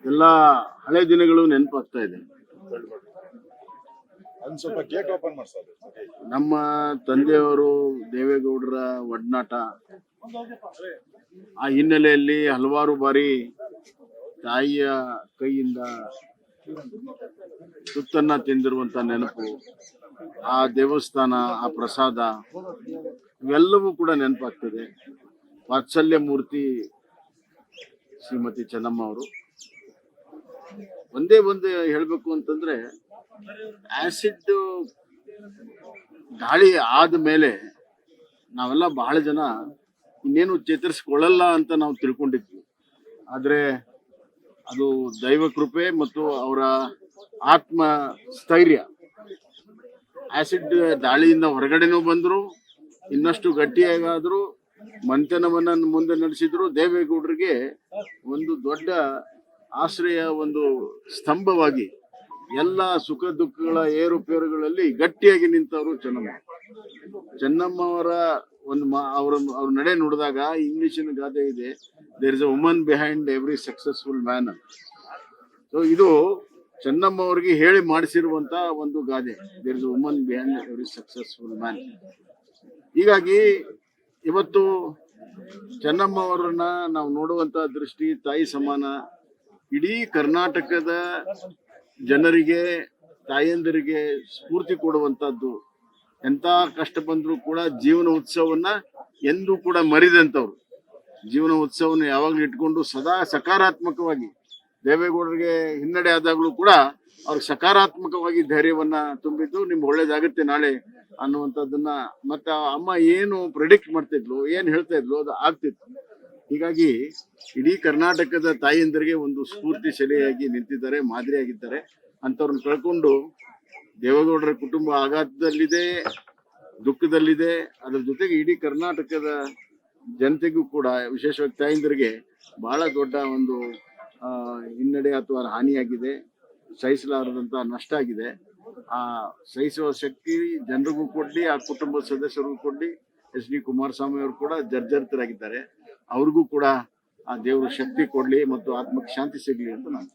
ಎಲ್ಲ ಹಳೆ ದಿನಗಳು ನೆನಪಾಗ್ತಾ ಇದೆ. ಸ್ವಲ್ಪ ಗೇಟ್ ಓಪನ್ ಮಾಡ್ಸೋದು. ನಮ್ಮ ತಂದೆಯವರು ದೇವೇಗೌಡರ ಒಡನಾಟ, ಆ ಹಿನ್ನೆಲೆಯಲ್ಲಿ ಹಲವಾರು ಬಾರಿ ತಾಯಿಯ ಕೈಯಿಂದ ತುತ್ತನ್ನ ತಿಂದಿರುವಂತ ನೆನಪು, ಆ ದೇವಸ್ಥಾನ, ಆ ಪ್ರಸಾದ, ಇವೆಲ್ಲವೂ ಕೂಡ ನೆನಪಾಗ್ತದೆ. ವಾತ್ಸಲ್ಯ ಮೂರ್ತಿ ಶ್ರೀಮತಿ ಚೆನ್ನಮ್ಮ ಅವರು. ಒಂದೇ ಒಂದು ಹೇಳಬೇಕು ಅಂತಂದ್ರೆ, ಆಸಿಡ್ ದಾಳಿ ಆದ ಮೇಲೆ ನಾವೆಲ್ಲ ಬಹಳ ಜನ ಇನ್ನೇನು ಚೇತರಿಸಿಕೊಳ್ಳಲ್ಲ ಅಂತ ನಾವು ತಿಳ್ಕೊಂಡಿದ್ವಿ. ಆದ್ರೆ ಅದು ದೈವ ಕೃಪೆ ಮತ್ತು ಅವರ ಆತ್ಮ ಸ್ಥೈರ್ಯ. ಆಸಿಡ್ ದಾಳಿಯಿಂದ ಹೊರಗಡೆನೂ ಬಂದ್ರು, ಇನ್ನಷ್ಟು ಗಟ್ಟಿಯಾಗಾದ್ರು, ಮಂಥನವನ್ನ ಮುಂದೆ ನಡೆಸಿದ್ರು. ದೇವೇಗೌಡರಿಗೆ ಒಂದು ದೊಡ್ಡ ಆಶ್ರಯ, ಒಂದು ಸ್ತಂಭವಾಗಿ ಎಲ್ಲ ಸುಖ ದುಃಖಗಳ ಏರುಪೇರುಗಳಲ್ಲಿ ಗಟ್ಟಿಯಾಗಿ ನಿಂತವರು ಚೆನ್ನಮ್ಮ ಅವರ ಒಂದು ಅವ್ರ ನಡೆ ನೋಡಿದಾಗ ಇಂಗ್ಲಿಷಿನ ಗಾದೆ ಇದೆ, there is a woman behind every successful man. So ಇದು ಚೆನ್ನಮ್ಮ ಅವರಿಗೆ ಹೇಳಿ ಮಾಡಿಸಿರುವಂತ ಒಂದು ಗಾದೆ, there is a woman behind every successful man. ಹೀಗಾಗಿ ಇವತ್ತು ಚೆನ್ನಮ್ಮ ಅವರನ್ನ ನಾವು ನೋಡುವಂತ ದೃಷ್ಟಿ ತಾಯಿ ಸಮಾನ. ಇಡೀ ಕರ್ನಾಟಕದ ಜನರಿಗೆ, ತಾಯಂದಿರಿಗೆ ಸ್ಫೂರ್ತಿ ಕೊಡುವಂತದ್ದು. ಎಂತ ಕಷ್ಟ ಬಂದ್ರು ಕೂಡ ಜೀವನ ಉತ್ಸವನ್ನ ಎಂದೂ ಕೂಡ ಮರಿದಂತವ್ರು. ಜೀವನ ಉತ್ಸವವನ್ನು ಯಾವಾಗ್ಲೂ ಇಟ್ಕೊಂಡು ಸದಾ ಸಕಾರಾತ್ಮಕವಾಗಿ, ದೇವೇಗೌಡರಿಗೆ ಹಿನ್ನಡೆ ಆದಾಗ್ಲೂ ಕೂಡ ಅವ್ರಿಗೆ ಸಕಾರಾತ್ಮಕವಾಗಿ ಧೈರ್ಯವನ್ನ ತುಂಬಿದ್ದು, ನಿಮ್ಗೆ ಒಳ್ಳೇದಾಗುತ್ತೆ ನಾಳೆ ಅನ್ನುವಂಥದ್ದನ್ನ. ಮತ್ತೆ ಅಮ್ಮ ಏನು ಪ್ರೆಡಿಕ್ಟ್ ಮಾಡ್ತಿದ್ಲು, ಏನ್ ಹೇಳ್ತಾ ಇದ್ಲು, ಅದು ಆಗ್ತಿತ್ತು. ಹೀಗಾಗಿ ಇಡೀ ಕರ್ನಾಟಕದ ತಾಯಿಯಂದರಿಗೆ ಒಂದು ಸ್ಫೂರ್ತಿ ಸೆಲೆಯಾಗಿ ನಿಂತಿದ್ದಾರೆ, ಮಾದರಿಯಾಗಿದ್ದಾರೆ. ಅಂಥವ್ರನ್ನ ಕಳ್ಕೊಂಡು ದೇವೇಗೌಡರ ಕುಟುಂಬ ಆಘಾತದಲ್ಲಿದೆ, ದುಃಖದಲ್ಲಿದೆ. ಅದ್ರ ಜೊತೆಗೆ ಇಡೀ ಕರ್ನಾಟಕದ ಜನತೆಗೂ ಕೂಡ, ವಿಶೇಷವಾಗಿ ತಾಯಂದರಿಗೆ ಬಹಳ ದೊಡ್ಡ ಒಂದು ಹಿನ್ನಡೆ ಅಥವಾ ಹಾನಿಯಾಗಿದೆ, ಸಹಿಸಲಾರದಂತ ನಷ್ಟ ಆಗಿದೆ. ಆ ಸಹಿಸುವ ಶಕ್ತಿ ಜನರಿಗೂ ಕೊಡ್ಲಿ, ಆ ಕುಟುಂಬದ ಸದಸ್ಯರಿಗೂ ಕೊಡ್ಲಿ. ಎಚ್ ಡಿ ಕುಮಾರಸ್ವಾಮಿ ಅವರು ಕೂಡ ಜರ್ಜರಿತರಾಗಿದ್ದಾರೆ, ಅವ್ರಿಗೂ ಕೂಡ ಆ ದೇವರು ಶಕ್ತಿ ಕೊಡ್ಲಿ ಮತ್ತು ಆತ್ಮಕ್ಕೆ ಶಾಂತಿ ಸಿಗ್ಲಿ ಅಂತ ನಾನು